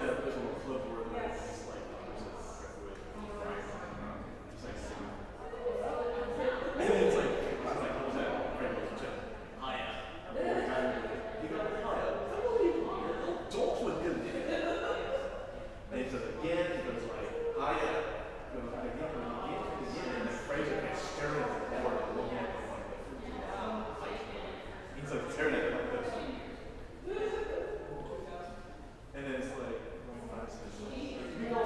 there's a little clip where there's just like with Brian, just like singing. And then it's like, I was like, what was that? Brian goes, Hiya. He goes, Hiya. I believe you're adults with him. And he says again, he goes like, Hiya. He goes again, and then Fraser gets staring at the board and looking at him like, he's like staring at him like this. And then it's like, you go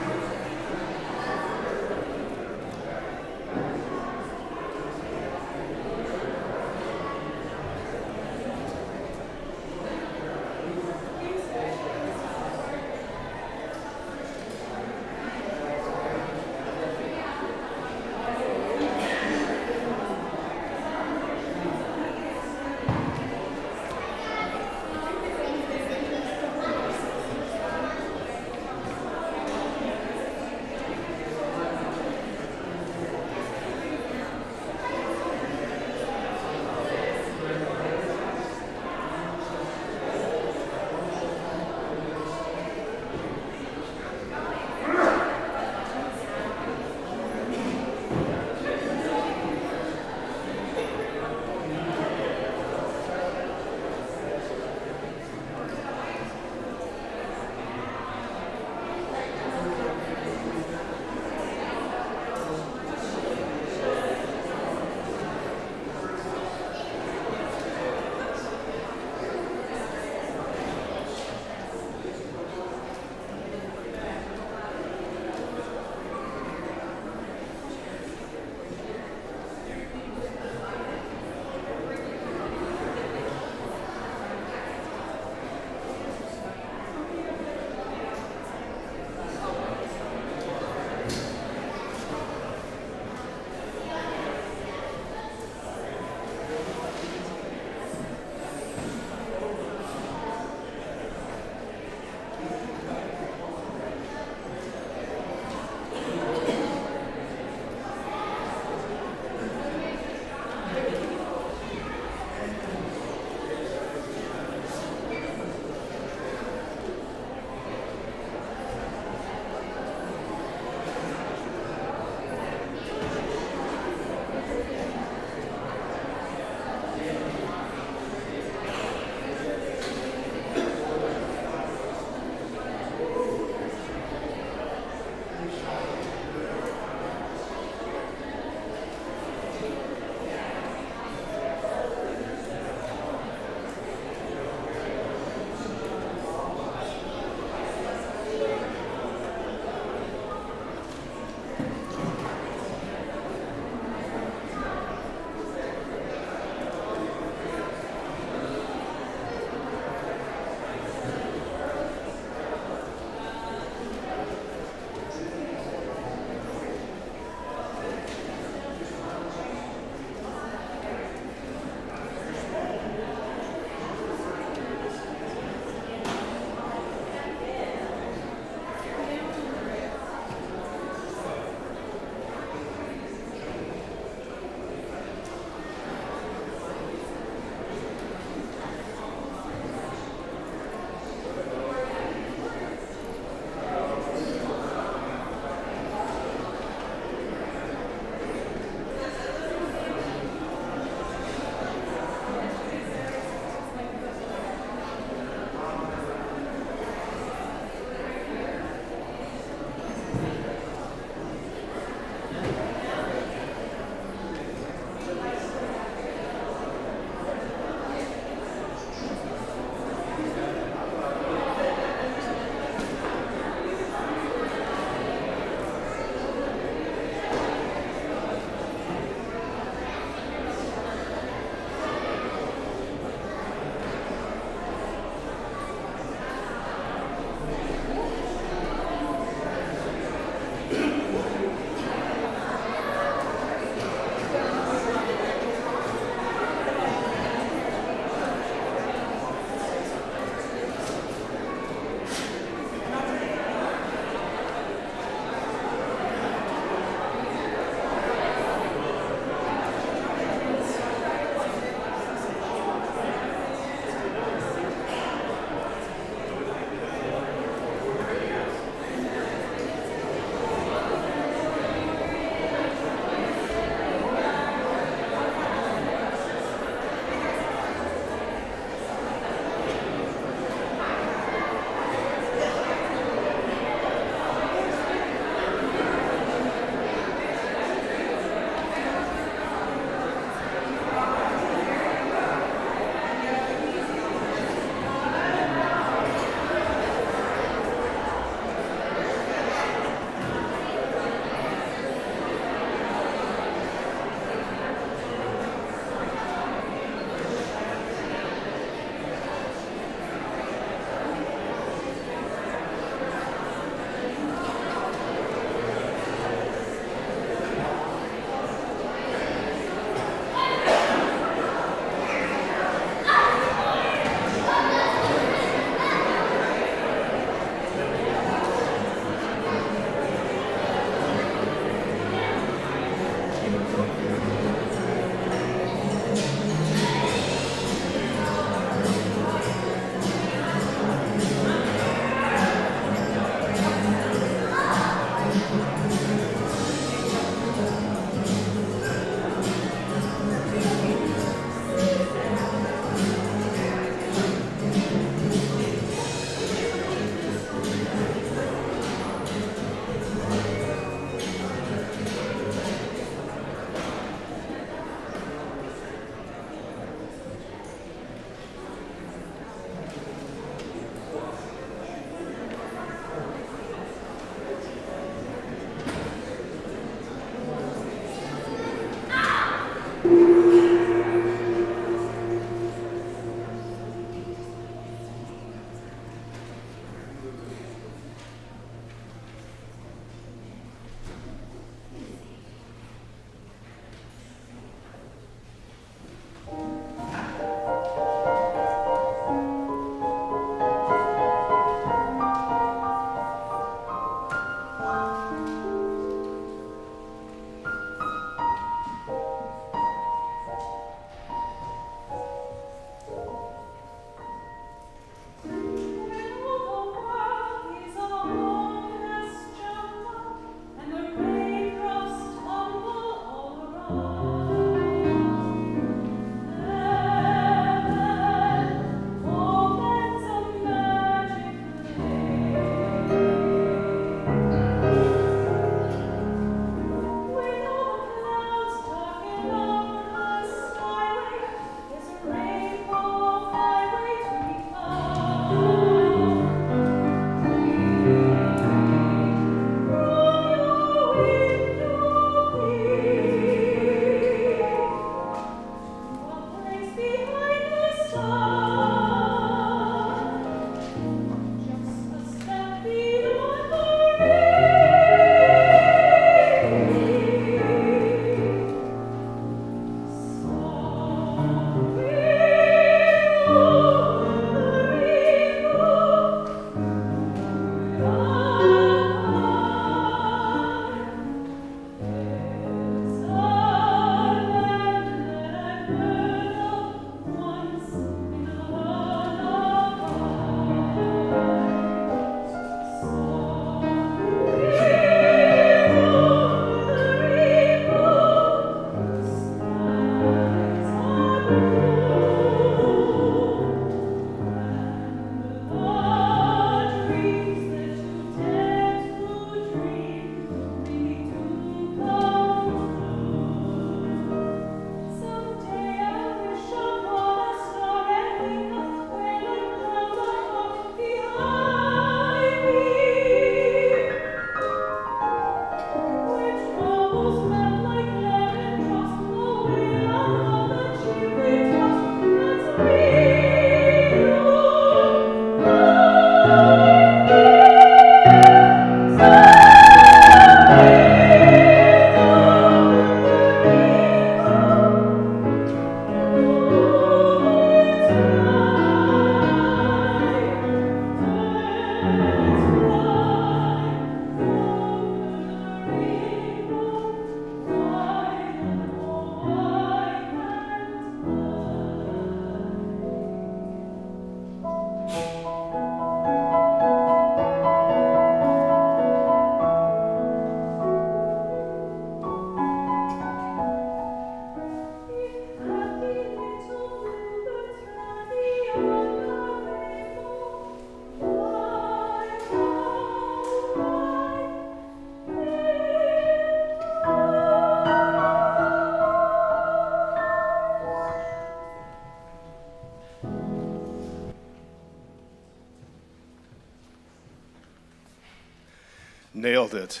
Nailed it.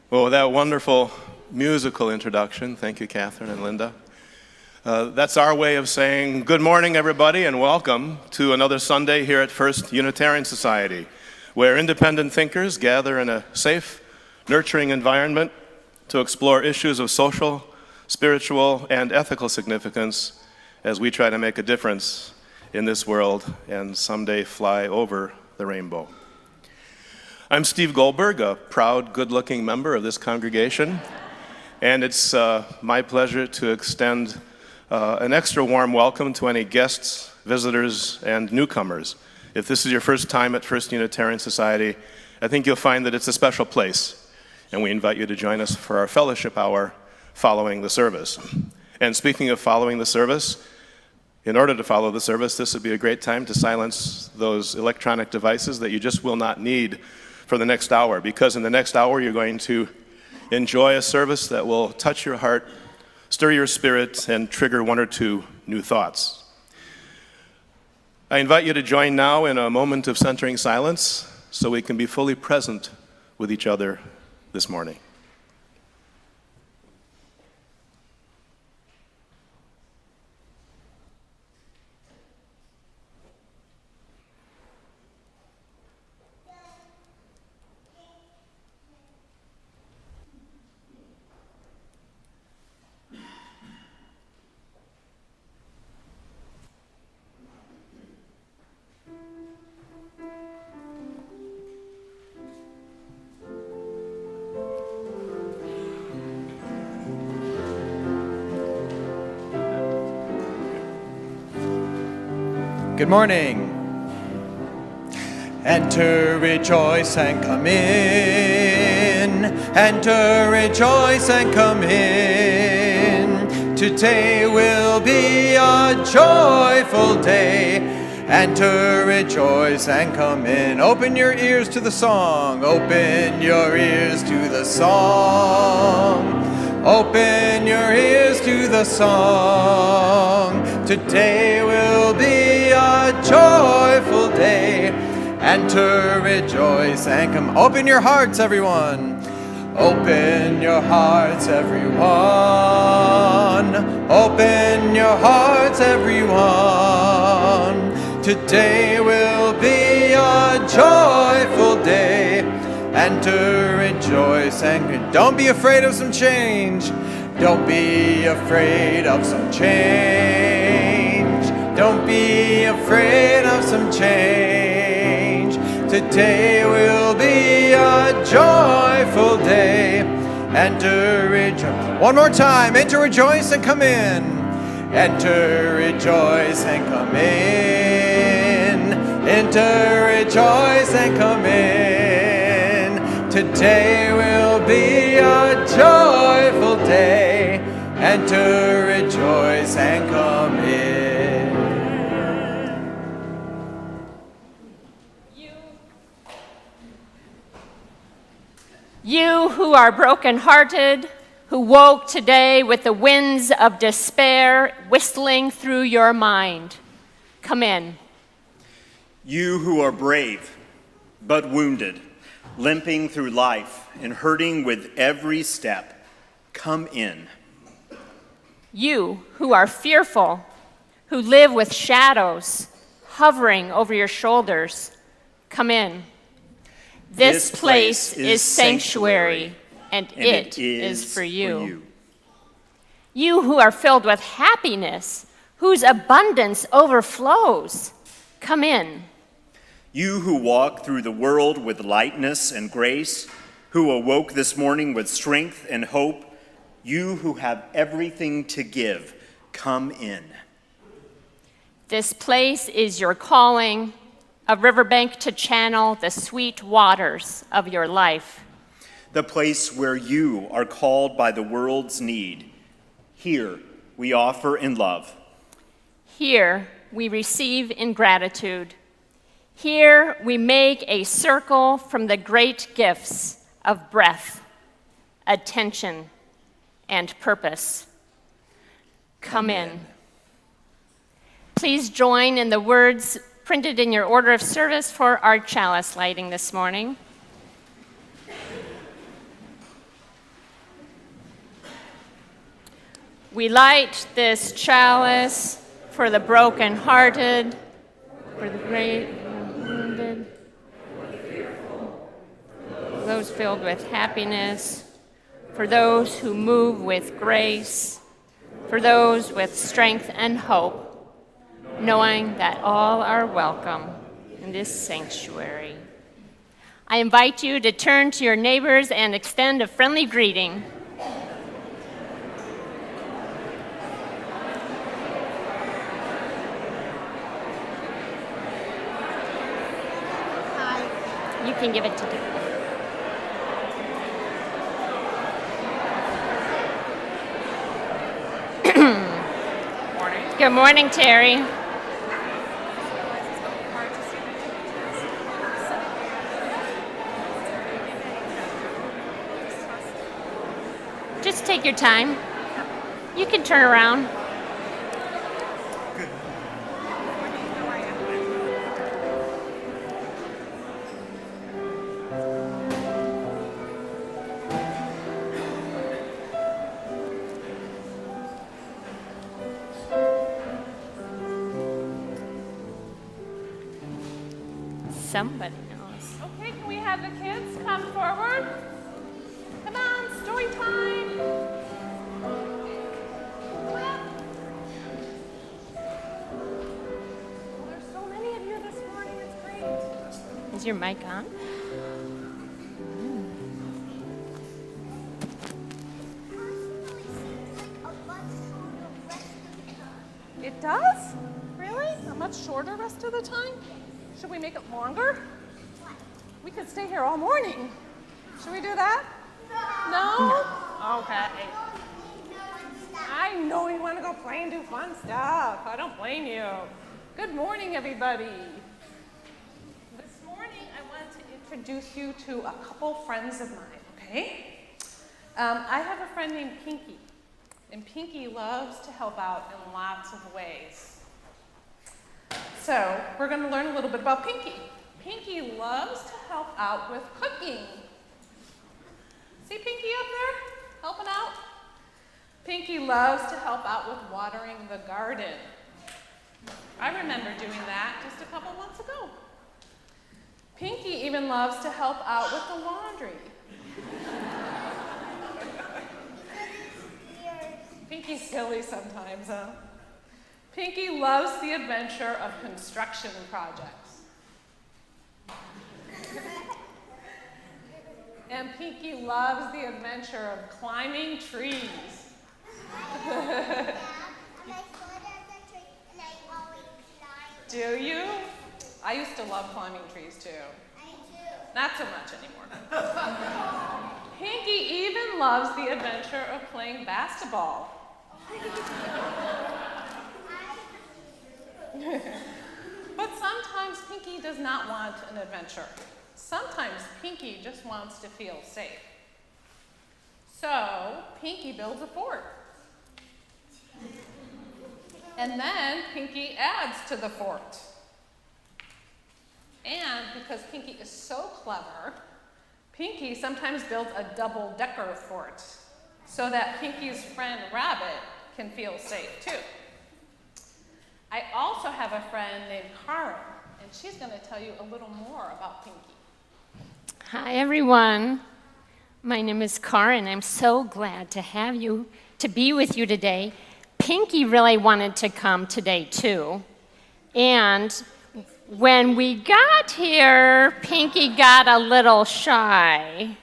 Well, that wonderful musical introduction, thank you, Catherine and Linda. That's our way of saying good morning, everybody, and welcome to another Sunday here at First Unitarian Society, where independent thinkers gather in a safe, nurturing environment to explore issues of social, spiritual, and ethical significance as we try to make a difference in this world and someday fly over the rainbow. I'm Steve Goldberg, a proud, good-looking member of this congregation, and it's my pleasure to extend an extra warm welcome to any guests, visitors, and newcomers. If this is your first time at First Unitarian Society, I think you'll find that it's a special place, and we invite you to join us for our fellowship hour following the service. And speaking of following the service, in order to follow the service, this would be a great time to silence those electronic devices that you just will not need for the next hour, because in the next hour you're going to enjoy a service that will touch your heart, stir your spirit, and trigger one or two new thoughts. I invite you to join now in a moment of centering silence so we can be fully present with each other this morning. Good morning. Enter, rejoice, and come in. Enter, rejoice, and come in. Today will be a joyful day. Enter, rejoice, and come in. Open your ears to the song. Open your ears to the song. Open your ears to the song. Today will be a joyful day. Enter, rejoice, and come. Open your hearts, everyone. Open your hearts, everyone. Open your hearts, everyone. Today will be a joyful day. Enter, rejoice, and come. Don't be afraid of some change. Don't be afraid of some change. Don't be afraid of some change. Today will be a joyful day. Enter, rejoice. One more time. Enter, rejoice, and come in. Enter, rejoice, and come in. Enter, rejoice, and come in. Today will be a joyful day. Enter, rejoice, and come in. You who are brokenhearted, who woke today with the winds of despair whistling through your mind, come in. You who are brave, but wounded, limping through life and hurting with every step, come in. You who are fearful, who live with shadows hovering over your shoulders, come in. This place is sanctuary, and it is for you. You who are filled with happiness, whose abundance overflows, come in. You who walk through the world with lightness and grace, who awoke this morning with strength and hope, you who have everything to give, come in. This place is your calling, a riverbank to channel the sweet waters of your life. The place where you are called by the world's need. Here we offer in love. Here we receive in gratitude. Here we make a circle from the great gifts of breath, attention, and purpose. Come in. Please join in the words printed in your order of service for our chalice lighting this morning. We light this chalice for the brokenhearted, for the great and wounded, for those filled with happiness, for those who move with grace, for those with strength and hope, knowing that all are welcome in this sanctuary. I invite you to turn to your neighbors and extend a friendly greeting. You can give it to them. Good morning, Terry. Just take your time. You can turn around. Somebody knows. Okay, can we have the kids come forward? Come on, story time. Come on. Well, there's so many of you this morning, it's great. Is your mic on? It does? Really? A much shorter rest of the time? Should we make it longer? We could stay here all morning. Should we do that? No? Okay. I know you want to go play and do fun stuff. I don't blame you. Good morning, everybody. This morning, I want to introduce you to a couple friends of mine, okay? I have a friend named Pinky, and Pinky loves to help out in lots of ways. So, we're going to learn a little bit about Pinky. Pinky loves to help out with cooking. See Pinky up there, helping out? Pinky loves to help out with watering the garden. I remember doing that just a couple months ago. Pinky even loves to help out with the laundry. Pinky's silly sometimes, huh? Pinky loves the adventure of construction projects. And Pinky loves the adventure of climbing trees. Do you? I used to love climbing trees too. Not so much anymore. Pinky even loves the adventure of playing basketball. But sometimes Pinky does not want an adventure. Sometimes Pinky just wants to feel safe. So Pinky builds a fort. And then Pinky adds to the fort. And because Pinky is so clever, Pinky sometimes builds a double-decker fort so that Pinky's friend Rabbit can feel safe too. I also have a friend named Karen, and she's going to tell you a little more about Pinky. Hi, everyone. My name is Karen. I'm so glad to be with you today. Pinky really wanted to come today, too. And when we got here, Pinky got a little shy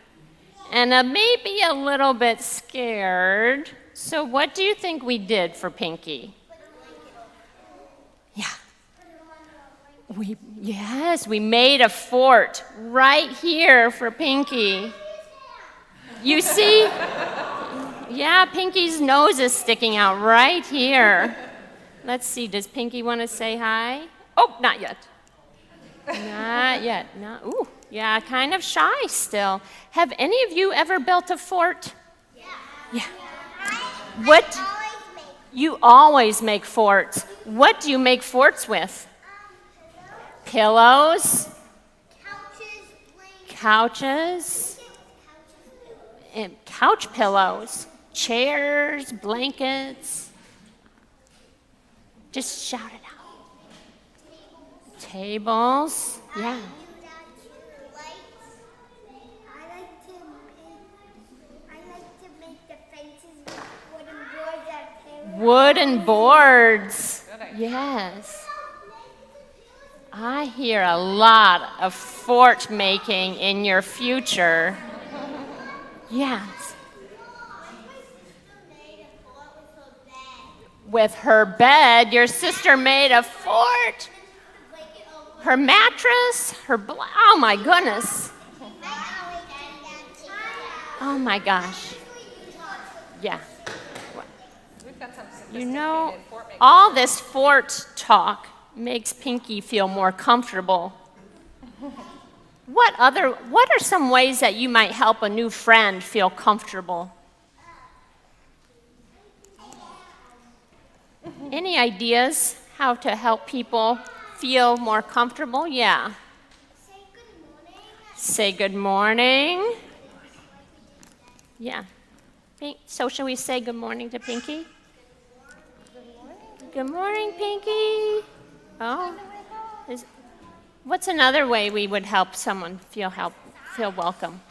and maybe a little bit scared. So what do you think we did for Pinky? Yeah. We made a fort right here for Pinky. You see? Yeah, Pinky's nose is sticking out right here. Let's see, does Pinky want to say hi? Oh, not yet. Not yet. Ooh, yeah, kind of shy still. Have any of you ever built a fort? Yeah. What? You always make forts. What do you make forts with? Pillows? Couches? And couch pillows? Chairs? Blankets? Just shout it out. Tables? Yeah. Wooden boards. Yes. I hear a lot of fort making in your future. Yes. With her bed, your sister made a fort. Her mattress, oh my goodness. Oh my gosh. Yeah. We've got some You know, sophisticated fort making. all this fort talk makes Pinky feel more comfortable. What are some ways that you might help a new friend feel comfortable? Any ideas how to help people feel more comfortable? Yeah. Say good morning. Yeah. So shall we say good morning to Pinky? Good morning, Pinky. Oh. What's another way we would help someone feel welcome?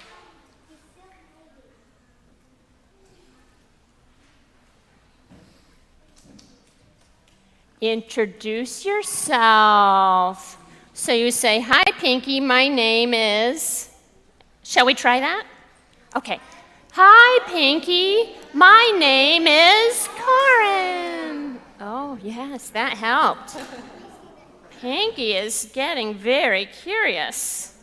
Introduce yourself. So you say, hi, Pinky, my name is... Shall we try that? Okay. Hi, Pinky, my name is Karen. Oh, yes, that helped. Pinky is getting very curious.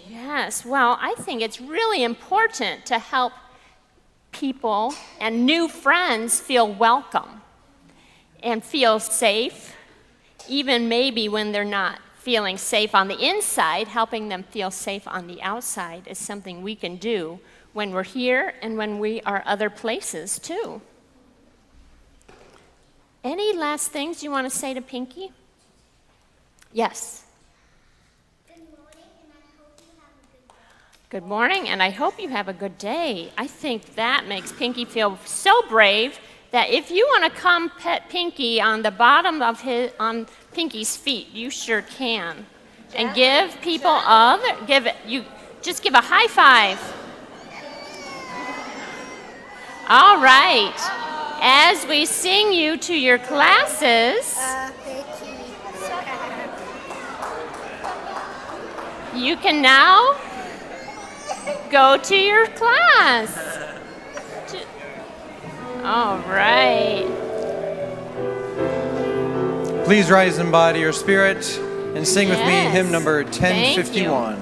Yes, well, I think it's really important to help people and new friends feel welcome and feel safe, even maybe when they're not feeling safe on the inside, helping them feel safe on the outside is something we can do when we're here and when we are other places too. Any last things you want to say to Pinky? Yes. Good morning, and I hope you have a good day. I think that makes Pinky feel so brave that if you want to come pet Pinky on the bottom of on Pinky's feet, you sure can. And give people just give a high five. All right. As we sing you to your classes, you can now go to your class. All right. Please rise and body your spirit and sing with me Yes. hymn number Thank you. 1051.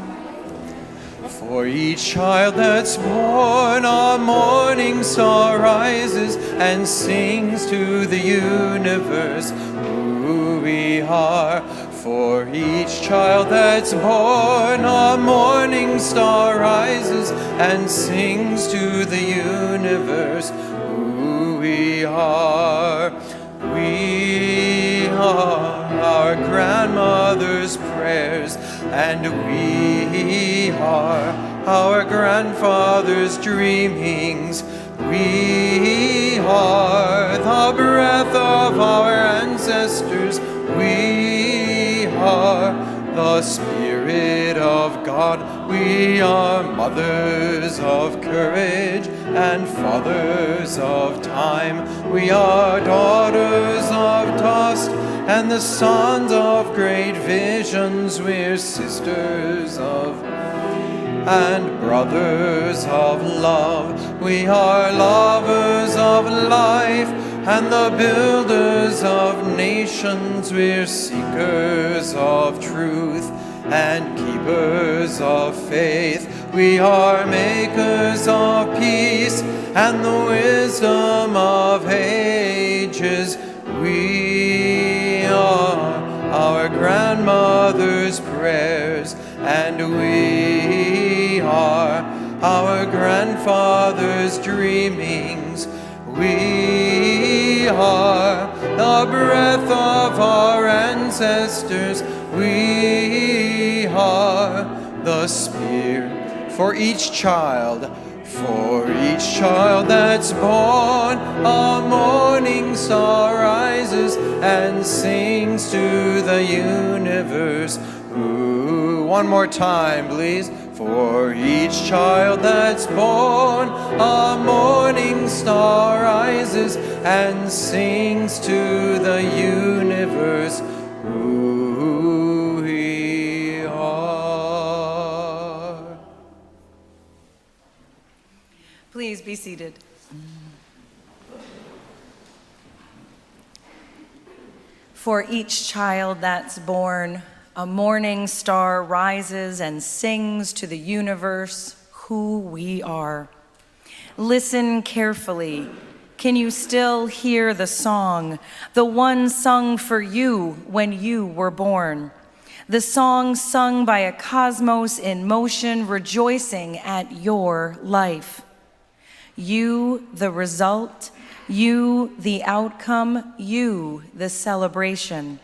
For each child that's born, a morning star rises and sings to the universe who we are. For each child that's born, a morning star rises and sings to the universe who we are. We are our grandmother's prayers, and we are our grandfather's dreamings. We are the breath of our ancestors. We are the Spirit of God. We are mothers of courage and fathers of time. We are daughters of dust and the sons of great visions. We're sisters of and brothers of love. We are lovers of life and the builders of nations. We're seekers of truth and keepers of faith. We are makers of peace and the wisdom of ages. We are our grandmother's prayers, and we are our grandfather's dreamings. We are the breath of our ancestors. We are the Spirit for each child. For each child that's born, a morning star rises and sings to the universe. Ooh, one more time, please. For each child that's born, a morning star rises and sings to the universe who Please be seated. For each child that's born, a morning star rises and sings to the universe who we are. Listen carefully. Can you still hear the song, the one sung for you when you were born? The song sung by a cosmos in motion, rejoicing at your life. You, the result, you, the outcome, you, the celebration.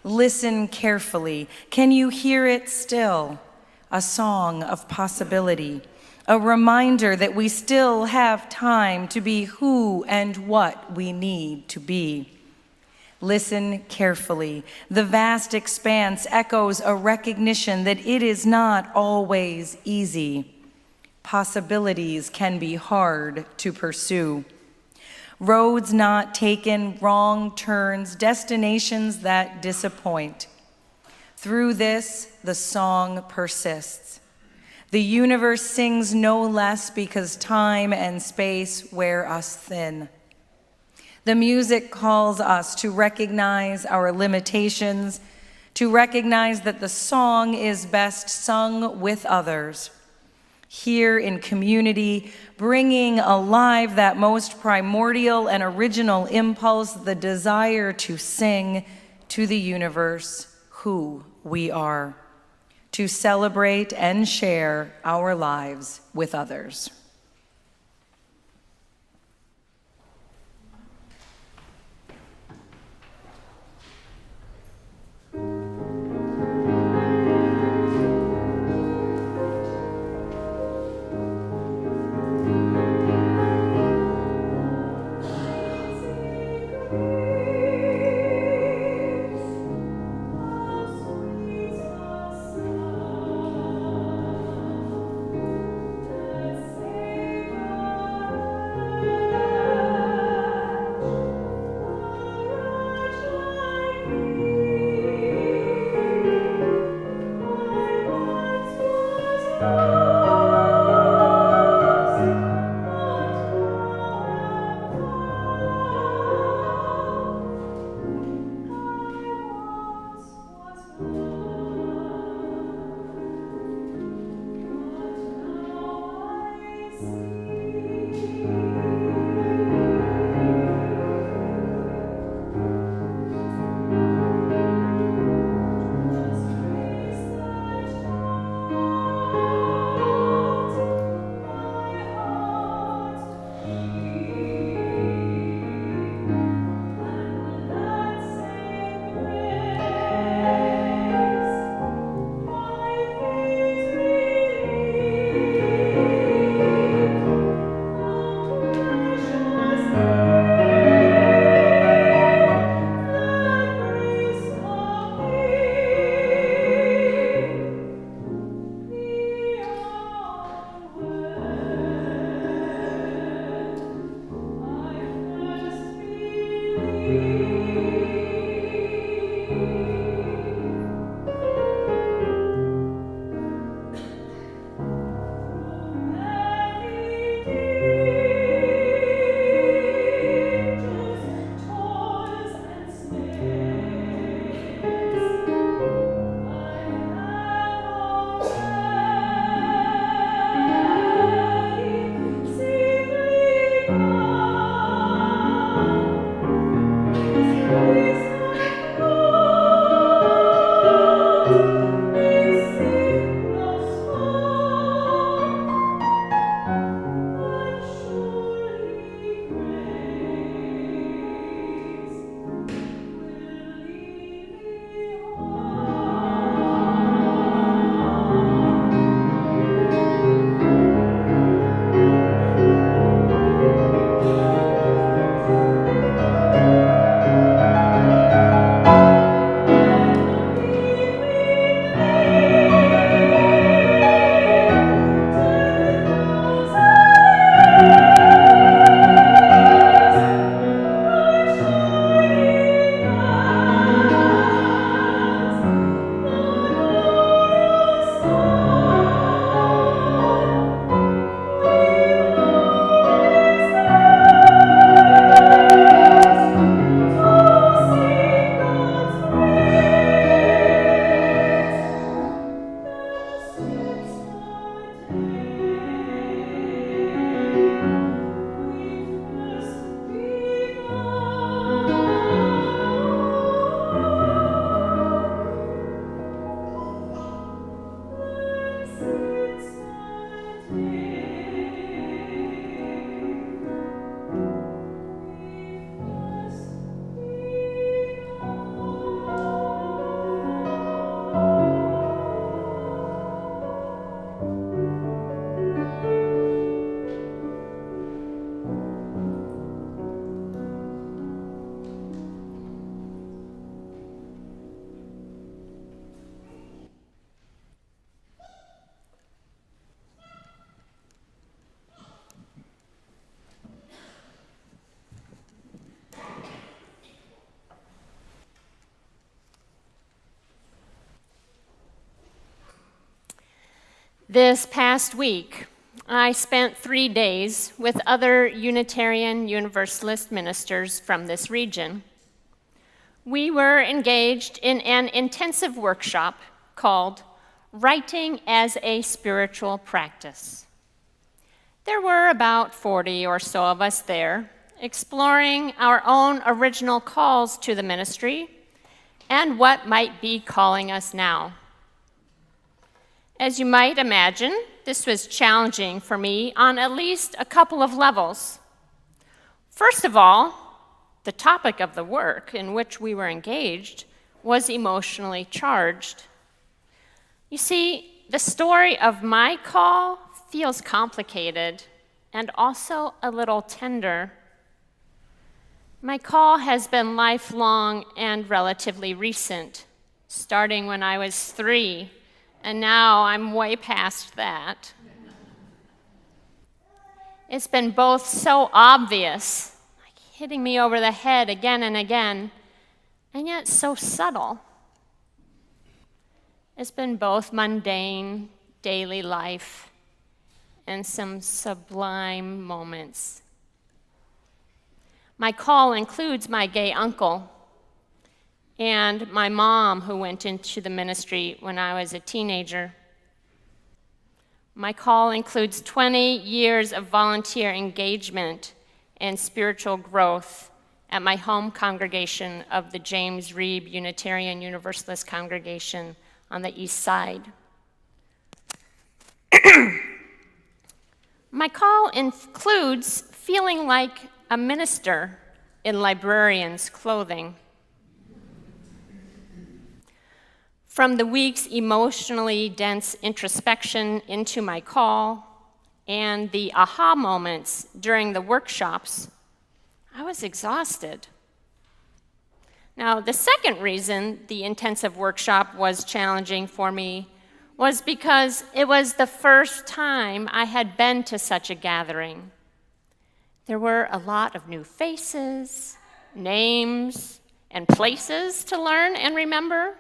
Listen carefully. Can you hear it still? A song of possibility, a reminder that we still have time to be who and what we need to be. Listen carefully. The vast expanse echoes a recognition that it is not always easy. Possibilities can be hard to pursue. Roads not taken, wrong turns, destinations that disappoint. Through this, the song persists. The universe sings no less because time and space wear us thin. The music calls us to recognize our limitations, to recognize that the song is best sung with others. Here in community, bringing alive that most primordial and original impulse, the desire to sing to the universe who we are, to celebrate and share our lives with others. Say This past week, I spent 3 days with other Unitarian Universalist ministers from this region. We were engaged in an intensive workshop called Writing as a Spiritual Practice. There were about 40 or so of us there, exploring our own original calls to the ministry and what might be calling us now. As you might imagine, this was challenging for me on at least a couple of levels. First of all, the topic of the work in which we were engaged was emotionally charged. You see, the story of my call feels complicated and also a little tender. My call has been lifelong and relatively recent, starting when I was 3. And now I'm way past that. It's been both so obvious, like hitting me over the head again and again, and yet so subtle. It's been both mundane, daily life, and some sublime moments. My call includes my gay uncle, and my mom, who went into the ministry when I was a teenager. My call includes 20 years of volunteer engagement and spiritual growth at my home congregation of the James Reeb Unitarian Universalist congregation on the east side. My call includes feeling like a minister in librarian's clothing. From the week's emotionally dense introspection into my call and the aha moments during the workshops, I was exhausted. Now, the second reason the intensive workshop was challenging for me was because it was the first time I had been to such a gathering. There were a lot of new faces, names, and places to learn and remember.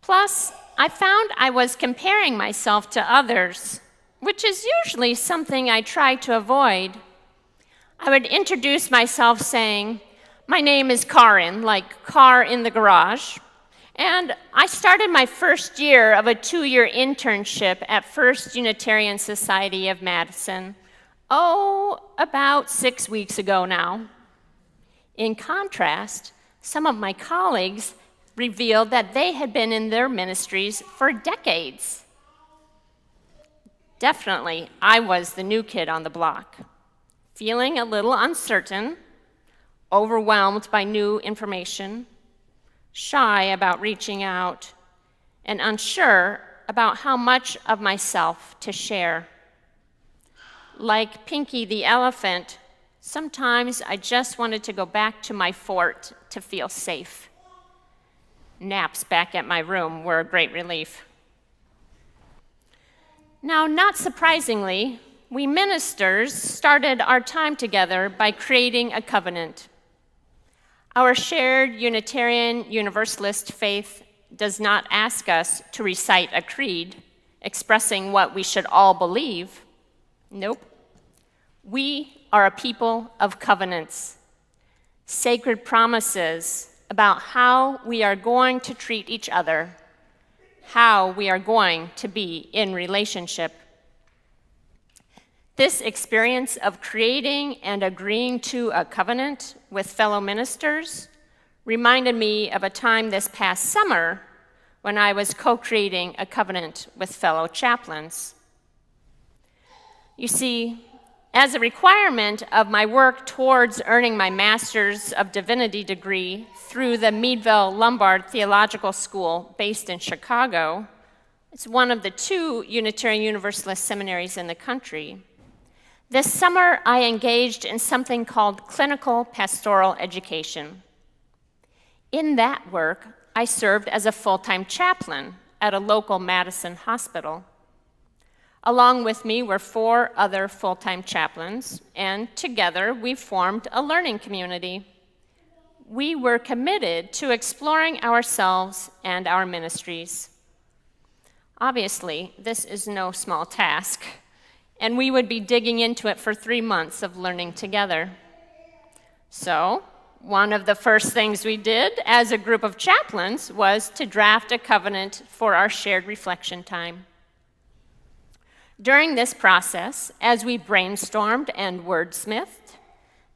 Plus, I found I was comparing myself to others, which is usually something I try to avoid. I would introduce myself saying, "My name is Karin," like car in the garage, and I started my first year of a 2-year internship at First Unitarian Society of Madison, about 6 weeks ago now. In contrast, some of my colleagues revealed that they had been in their ministries for decades. Definitely, I was the new kid on the block, feeling a little uncertain, overwhelmed by new information, shy about reaching out, and unsure about how much of myself to share. Like Pinky the elephant, sometimes I just wanted to go back to my fort to feel safe. Naps back at my room were a great relief. Now, not surprisingly, we ministers started our time together by creating a covenant. Our shared Unitarian Universalist faith does not ask us to recite a creed expressing what we should all believe. Nope. We are a people of covenants, sacred promises about how we are going to treat each other, how we are going to be in relationship. This experience of creating and agreeing to a covenant with fellow ministers reminded me of a time this past summer when I was co-creating a covenant with fellow chaplains. You see, as a requirement of my work towards earning my Master's of Divinity degree through the Meadville Lombard Theological School based in Chicago, it's one of the 2 Unitarian Universalist seminaries in the country. This summer, I engaged in something called clinical pastoral education. In that work, I served as a full-time chaplain at a local Madison hospital. Along with me were 4 other full-time chaplains, and together we formed a learning community. We were committed to exploring ourselves and our ministries. Obviously, this is no small task, and we would be digging into it for 3 months of learning together. So, one of the first things we did as a group of chaplains was to draft a covenant for our shared reflection time. During this process, as we brainstormed and wordsmithed,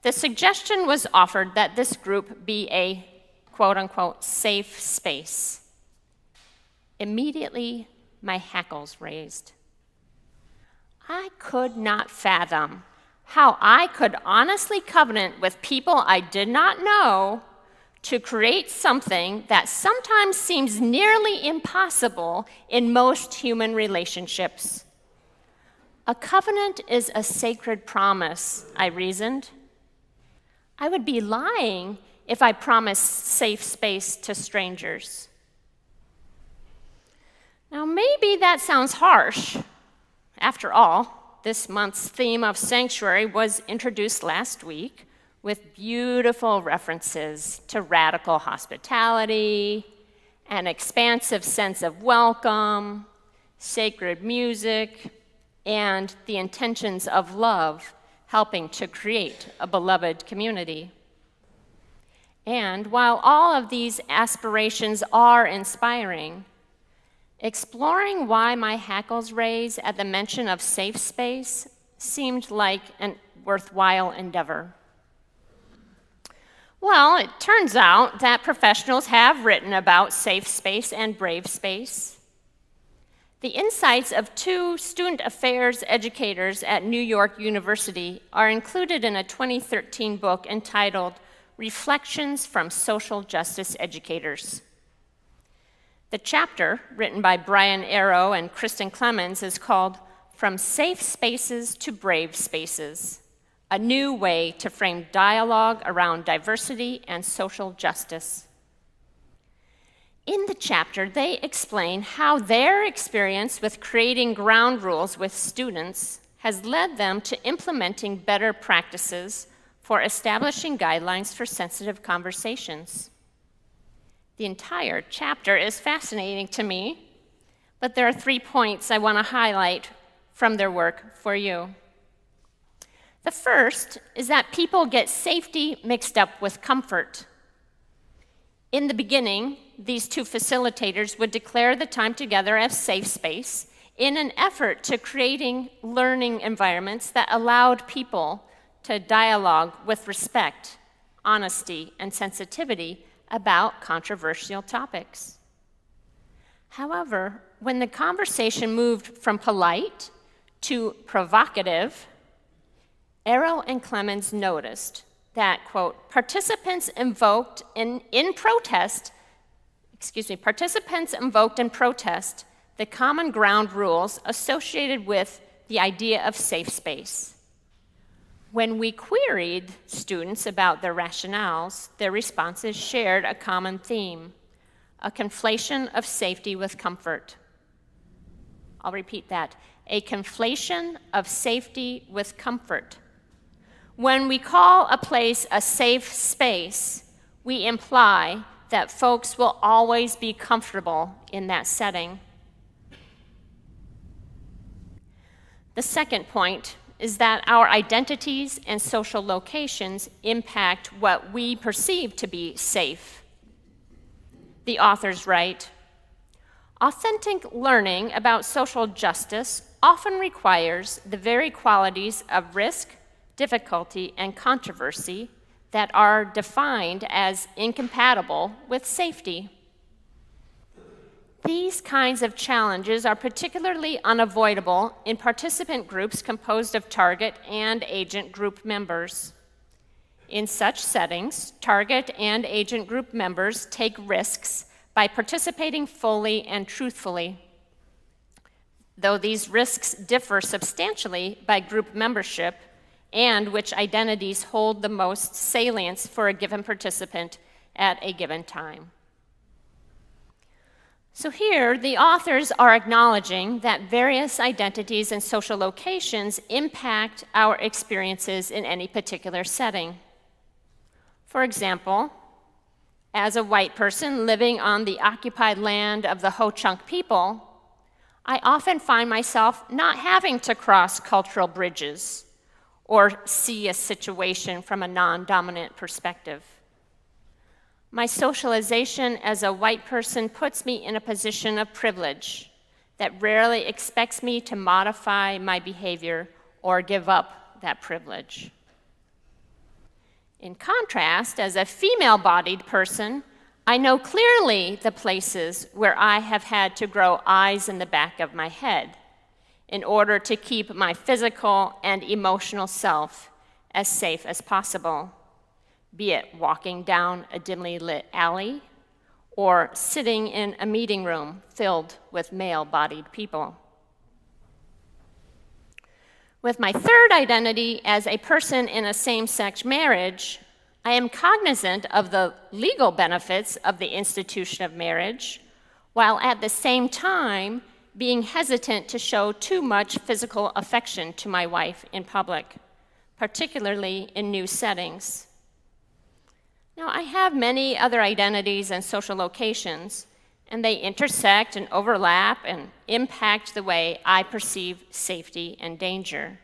the suggestion was offered that this group be a quote-unquote safe space. Immediately, my hackles raised. I could not fathom how I could honestly covenant with people I did not know to create something that sometimes seems nearly impossible in most human relationships. A covenant is a sacred promise, I reasoned. I would be lying if I promised safe space to strangers. Now, maybe that sounds harsh. After all, this month's theme of sanctuary was introduced last week with beautiful references to radical hospitality, an expansive sense of welcome, sacred music, and the intentions of love helping to create a beloved community. And while all of these aspirations are inspiring, exploring why my hackles raise at the mention of safe space seemed like a worthwhile endeavor. Well, it turns out that professionals have written about safe space and brave space. The insights of 2 student affairs educators at New York University are included in a 2013 book entitled Reflections from Social Justice Educators. The chapter, written by Brian Arrow and Kristen Clemens, is called From Safe Spaces to Brave Spaces, a new way to frame dialogue around diversity and social justice. In the chapter, they explain how their experience with creating ground rules with students has led them to implementing better practices for establishing guidelines for sensitive conversations. The entire chapter is fascinating to me, but there are 3 points I want to highlight from their work for you. The first is that people get safety mixed up with comfort. In the beginning, these 2 facilitators would declare the time together as safe space in an effort to creating learning environments that allowed people to dialogue with respect, honesty, and sensitivity about controversial topics. However, when the conversation moved from polite to provocative, Arrow and Clemens noticed that, quote, participants invoked in protest the common ground rules associated with the idea of safe space. When we queried students about their rationales, their responses shared a common theme, a conflation of safety with comfort. I'll repeat that, a conflation of safety with comfort. When we call a place a safe space, we imply that folks will always be comfortable in that setting. The second point is that our identities and social locations impact what we perceive to be safe. The authors write, authentic learning about social justice often requires the very qualities of risk, difficulty, and controversy that are defined as incompatible with safety. These kinds of challenges are particularly unavoidable in participant groups composed of target and agent group members. In such settings, target and agent group members take risks by participating fully and truthfully. Though these risks differ substantially by group membership and which identities hold the most salience for a given participant at a given time. So here, the authors are acknowledging that various identities and social locations impact our experiences in any particular setting. For example, as a white person living on the occupied land of the Ho-Chunk people, I often find myself not having to cross cultural bridges or see a situation from a non-dominant perspective. My socialization as a white person puts me in a position of privilege that rarely expects me to modify my behavior or give up that privilege. In contrast, as a female-bodied person, I know clearly the places where I have had to grow eyes in the back of my head in order to keep my physical and emotional self as safe as possible, be it walking down a dimly lit alley or sitting in a meeting room filled with male-bodied people. With my third identity as a person in a same-sex marriage, I am cognizant of the legal benefits of the institution of marriage, while at the same time being hesitant to show too much physical affection to my wife in public, particularly in new settings. Now, I have many other identities and social locations, and they intersect and overlap and impact the way I perceive safety and danger.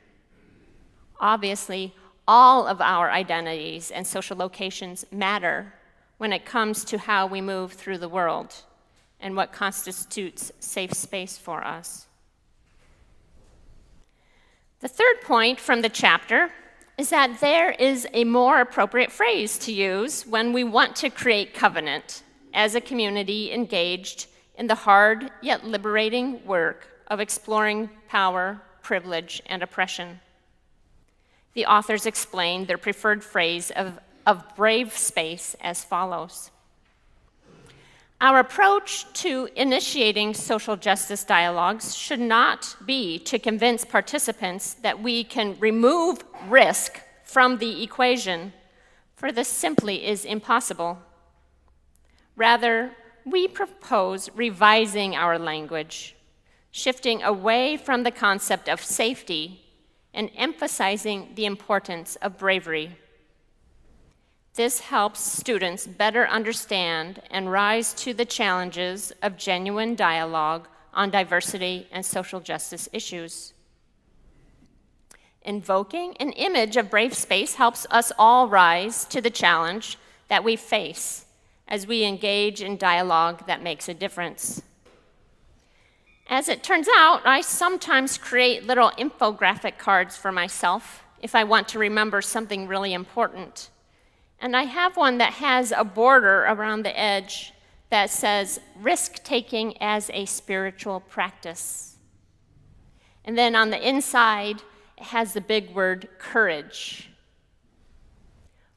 Obviously, all of our identities and social locations matter when it comes to how we move through the world and what constitutes safe space for us. The third point from the chapter is that there is a more appropriate phrase to use when we want to create covenant as a community engaged in the hard yet liberating work of exploring power, privilege, and oppression. The authors explained their preferred phrase of brave space as follows. Our approach to initiating social justice dialogues should not be to convince participants that we can remove risk from the equation, for this simply is impossible. Rather, we propose revising our language, shifting away from the concept of safety and emphasizing the importance of bravery. This helps students better understand and rise to the challenges of genuine dialogue on diversity and social justice issues. Invoking an image of brave space helps us all rise to the challenge that we face as we engage in dialogue that makes a difference. As it turns out, I sometimes create little infographic cards for myself if I want to remember something really important. And I have one that has a border around the edge that says, risk-taking as a spiritual practice. And then on the inside, it has the big word, courage.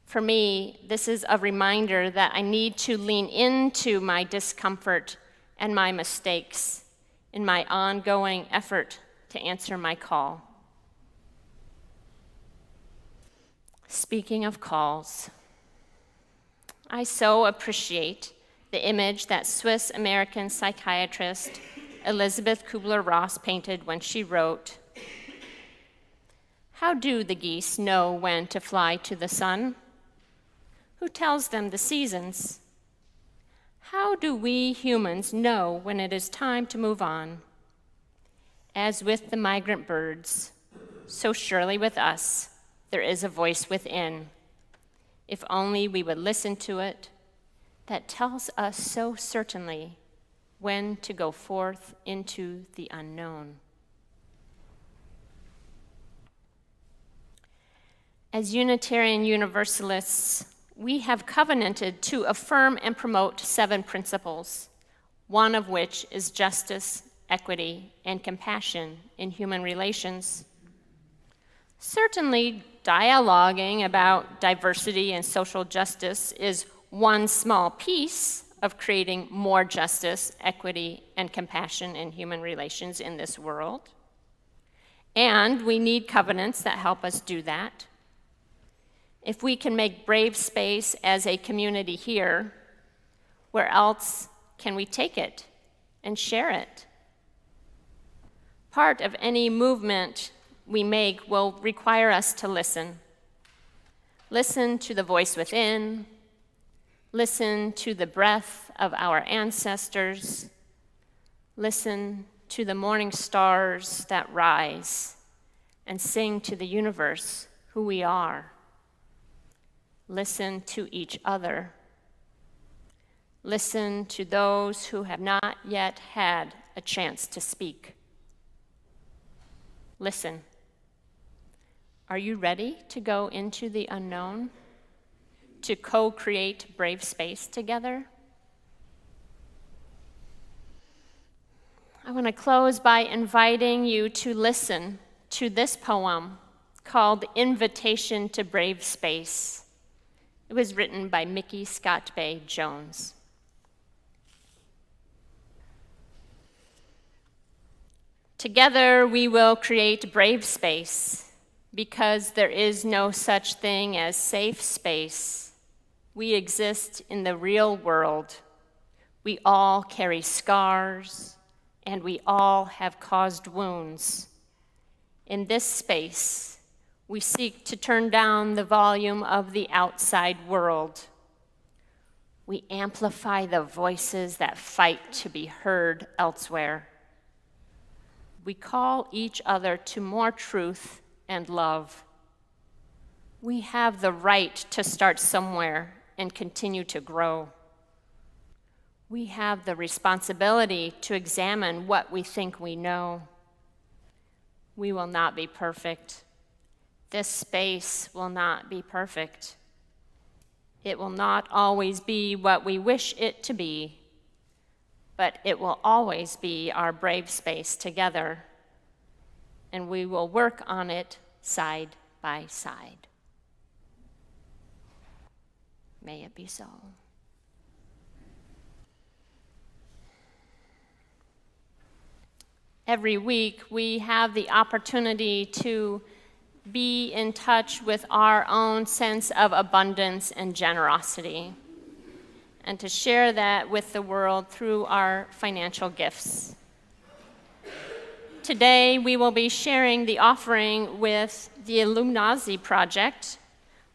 For me, this is a reminder that I need to lean into my discomfort and my mistakes in my ongoing effort to answer my call. Speaking of calls, I so appreciate the image that Swiss-American psychiatrist Elizabeth Kubler-Ross painted when she wrote, "How do the geese know when to fly to the sun? Who tells them the seasons? How do we humans know when it is time to move on? As with the migrant birds, so surely with us, there is a voice within. If only we would listen to it, that tells us so certainly when to go forth into the unknown." As Unitarian Universalists, we have covenanted to affirm and promote 7 principles, one of which is justice, equity, and compassion in human relations. Certainly, dialoguing about diversity and social justice is one small piece of creating more justice, equity, and compassion in human relations in this world. And we need covenants that help us do that. If we can make brave space as a community here, where else can we take it and share it? Part of any movement we make will require us to listen. Listen to the voice within. Listen to the breath of our ancestors. Listen to the morning stars that rise and sing to the universe who we are. Listen to each other. Listen to those who have not yet had a chance to speak. Listen. Are you ready to go into the unknown? To co-create brave space together? I want to close by inviting you to listen to this poem called Invitation to Brave Space. It was written by Mickey Scott Bay Jones. Together we will create brave space, because there is no such thing as safe space. We exist in the real world. We all carry scars, and we all have caused wounds. In this space, we seek to turn down the volume of the outside world. We amplify the voices that fight to be heard elsewhere. We call each other to more truth and love. We have the right to start somewhere and continue to grow. We have the responsibility to examine what we think we know. We will not be perfect. This space will not be perfect. It will not always be what we wish it to be, but it will always be our brave space together, and we will work on it side by side. May it be so. Every week, we have the opportunity to be in touch with our own sense of abundance and generosity, and to share that with the world through our financial gifts. Today, we will be sharing the offering with the Illuminazi Project,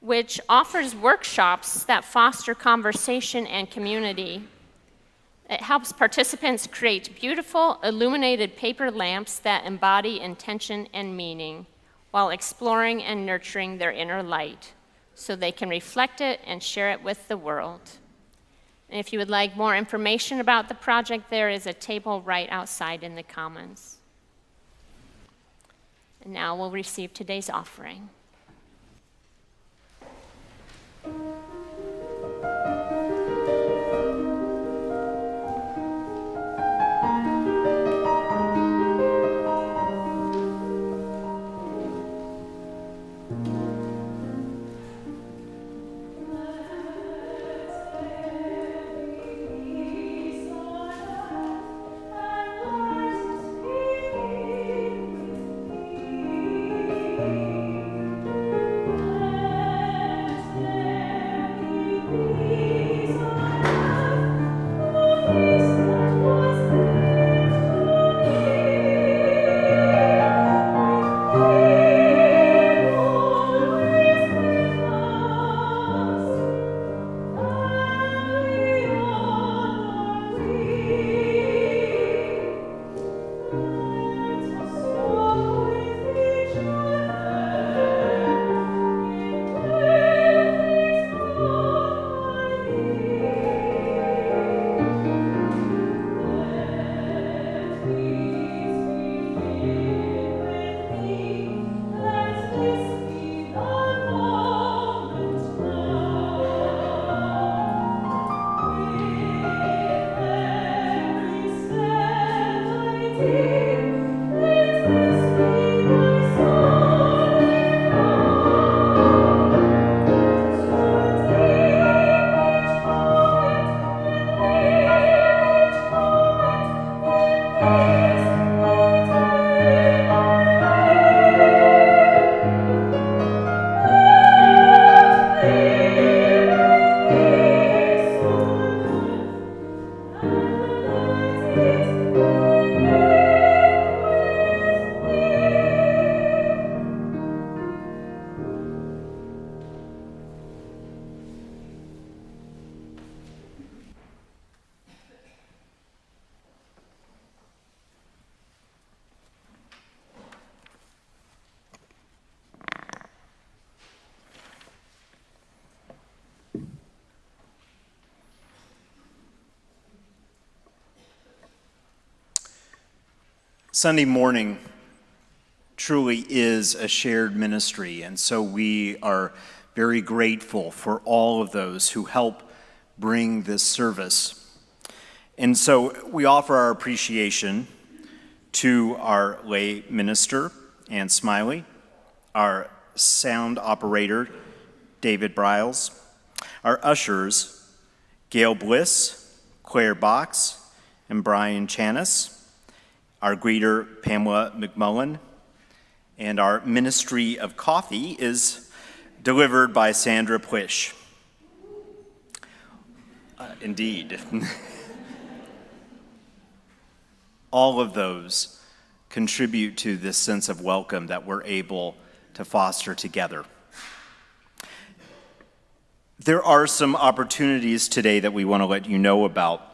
which offers workshops that foster conversation and community. It helps participants create beautiful illuminated paper lamps that embody intention and meaning while exploring and nurturing their inner light so they can reflect it and share it with the world. And if you would like more information about the project, there is a table right outside in the Commons. And now we'll receive today's offering. Sunday morning truly is a shared ministry, and so we are very grateful for all of those who help bring this service. And so we offer our appreciation to our lay minister, Ann Smiley, our sound operator, David Briles, our ushers, Gail Bliss, Claire Box, and Brian Chanis, our greeter, Pamela McMullen, and our ministry of coffee is delivered by Sandra Plish. Indeed. All of those contribute to this sense of welcome that we're able to foster together. There are some opportunities today that we want to let you know about.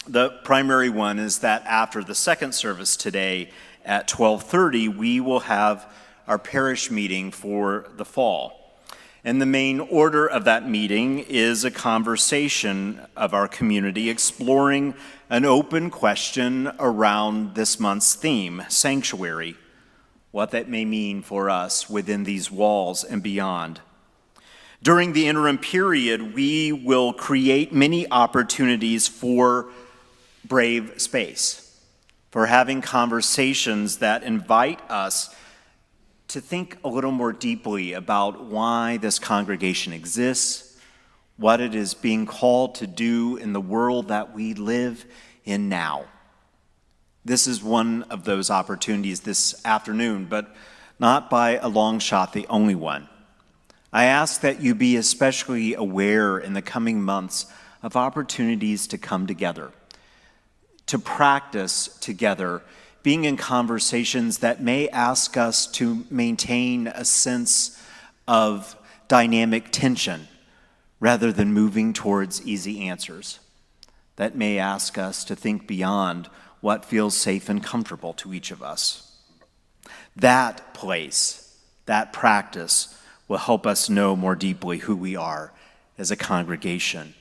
The primary one is that after the second service today at 12:30, we will have our parish meeting for the fall. And the main order of that meeting is a conversation of our community exploring an open question around this month's theme, sanctuary, what that may mean for us within these walls and beyond. During the interim period, we will create many opportunities for brave space, for having conversations that invite us to think a little more deeply about why this congregation exists, what it is being called to do in the world that we live in now. This is one of those opportunities this afternoon, but not by a long shot the only one. I ask that you be especially aware in the coming months of opportunities to come together, to practice together, being in conversations that may ask us to maintain a sense of dynamic tension rather than moving towards easy answers, that may ask us to think beyond what feels safe and comfortable to each of us. That place, that practice, will help us know more deeply who we are as a congregation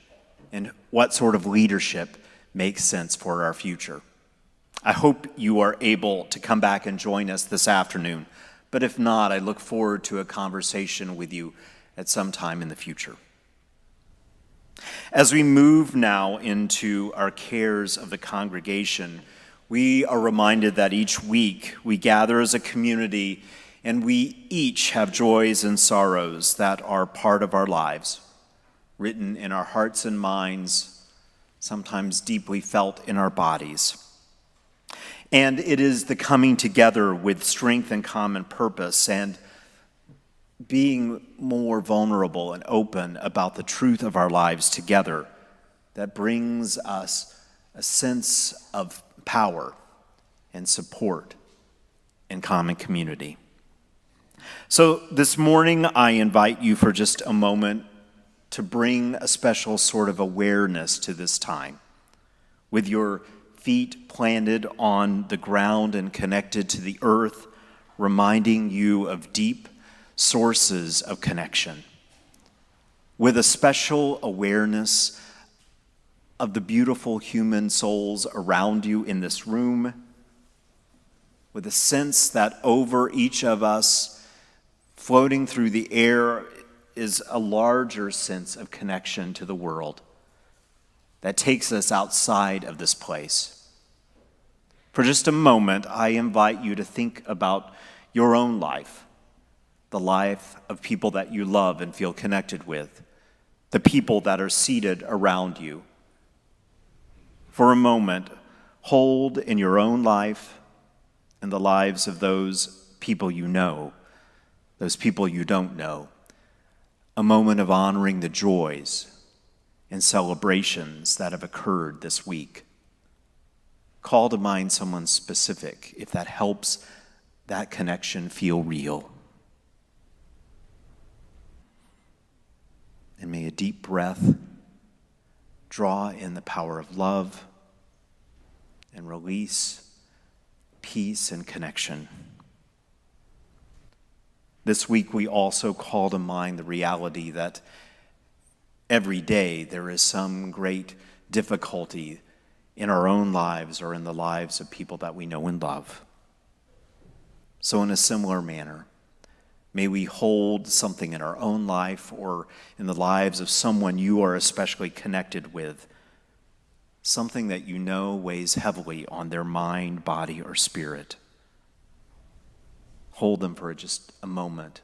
and what sort of leadership makes sense for our future. I hope you are able to come back and join us this afternoon, but if not, I look forward to a conversation with you at some time in the future. As we move now into our cares of the congregation, we are reminded that each week we gather as a community and we each have joys and sorrows that are part of our lives, written in our hearts and minds, sometimes deeply felt in our bodies. And it is the coming together with strength and common purpose and being more vulnerable and open about the truth of our lives together that brings us a sense of power and support and common community. So this morning, I invite you for just a moment to bring a special sort of awareness to this time. With your feet planted on the ground and connected to the earth, reminding you of deep sources of connection. With a special awareness of the beautiful human souls around you in this room. With a sense that over each of us, floating through the air, is a larger sense of connection to the world that takes us outside of this place. For just a moment, I invite you to think about your own life, the life of people that you love and feel connected with, the people that are seated around you. For a moment, hold in your own life and the lives of those people you know, those people you don't know, a moment of honoring the joys and celebrations that have occurred this week. Call to mind someone specific if that helps that connection feel real. And may a deep breath draw in the power of love and release peace and connection. This week we also call to mind the reality that every day there is some great difficulty in our own lives or in the lives of people that we know and love. So in a similar manner, may we hold something in our own life or in the lives of someone you are especially connected with, something that you know weighs heavily on their mind, body, or spirit. Hold them for just a moment,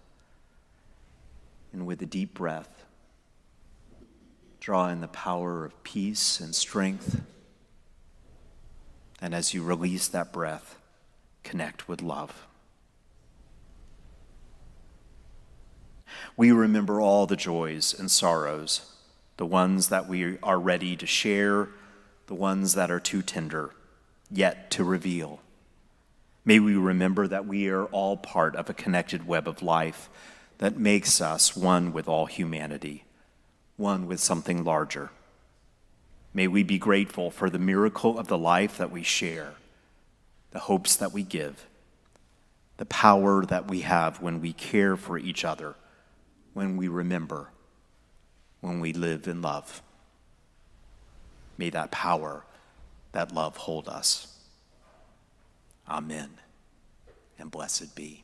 and with a deep breath, draw in the power of peace and strength. And as you release that breath, connect with love. We remember all the joys and sorrows, the ones that we are ready to share, the ones that are too tender, yet to reveal. May we remember that we are all part of a connected web of life that makes us one with all humanity, one with something larger. May we be grateful for the miracle of the life that we share, the hopes that we give, the power that we have when we care for each other, when we remember, when we live in love. May that power, that love hold us. Amen, and blessed be.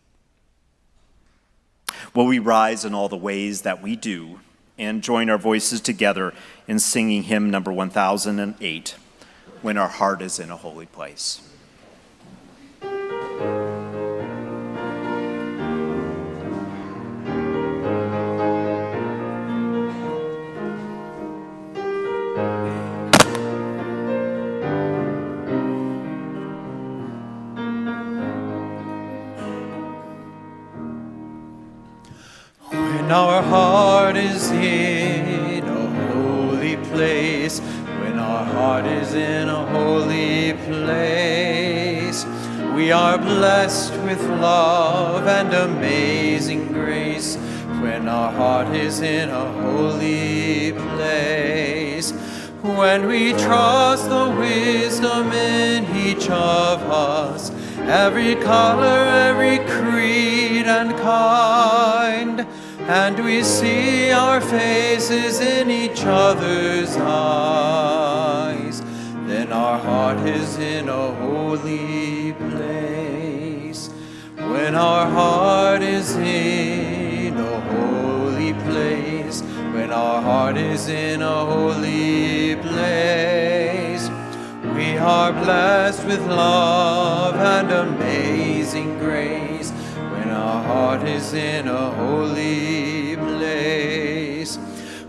Will we rise in all the ways that we do and join our voices together in singing hymn number 1008, When Our Heart is in a Holy Place. When our heart is in a holy place, when our heart is in a holy place, we are blessed with love and amazing grace. When our heart is in a holy place, when we trust the wisdom in each of us, every color, every creed and kind, and we see our faces in each other's eyes, then our heart is in a holy place. When our heart is in a holy place, when our heart is in a holy place, we are blessed with love and amazing grace. When our heart is in a holy place,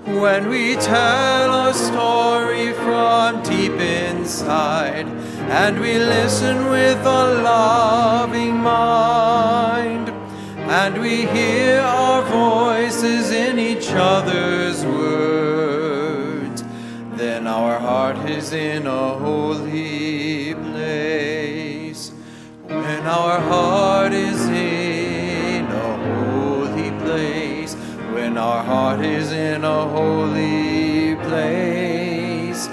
when we tell a story from deep inside, and we listen with a loving mind, and we hear our voices in each other's words, then our heart is in a holy place. When our heart is in a holy place, when our heart is in a holy place,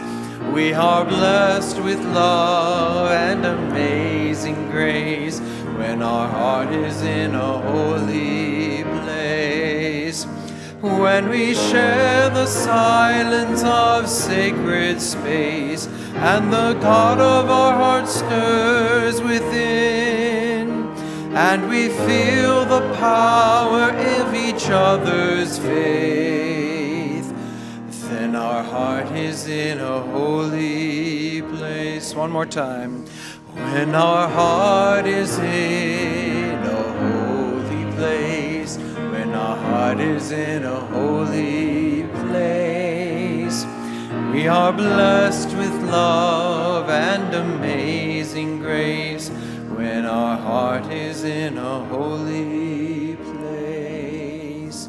we are blessed with love and amazing grace. When our heart is in a holy place, when we share the silence of sacred space, and the God of our heart stirs within, and we feel the power of each other's faith, then our heart is in a holy place. One more time. When our heart is in a holy place, when our heart is in a holy place, we are blessed with love and amazing grace. When our heart is in a holy place,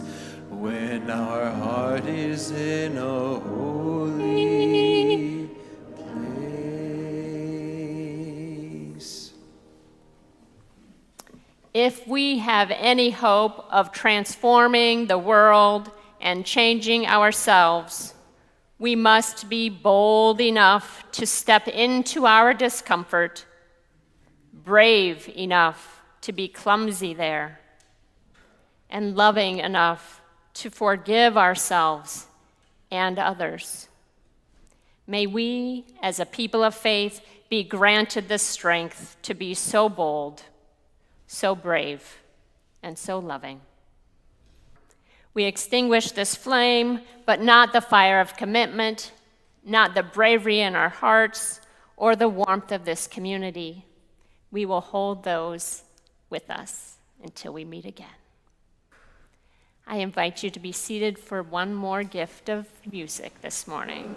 when our heart is in a holy place. If we have any hope of transforming the world and changing ourselves, we must be bold enough to step into our discomfort, brave enough to be clumsy there, and loving enough to forgive ourselves and others. May we, as a people of faith, be granted the strength to be so bold, so brave, and so loving. We extinguish this flame, but not the fire of commitment, not the bravery in our hearts, or the warmth of this community. We will hold those with us until we meet again. I invite you to be seated for one more gift of music this morning.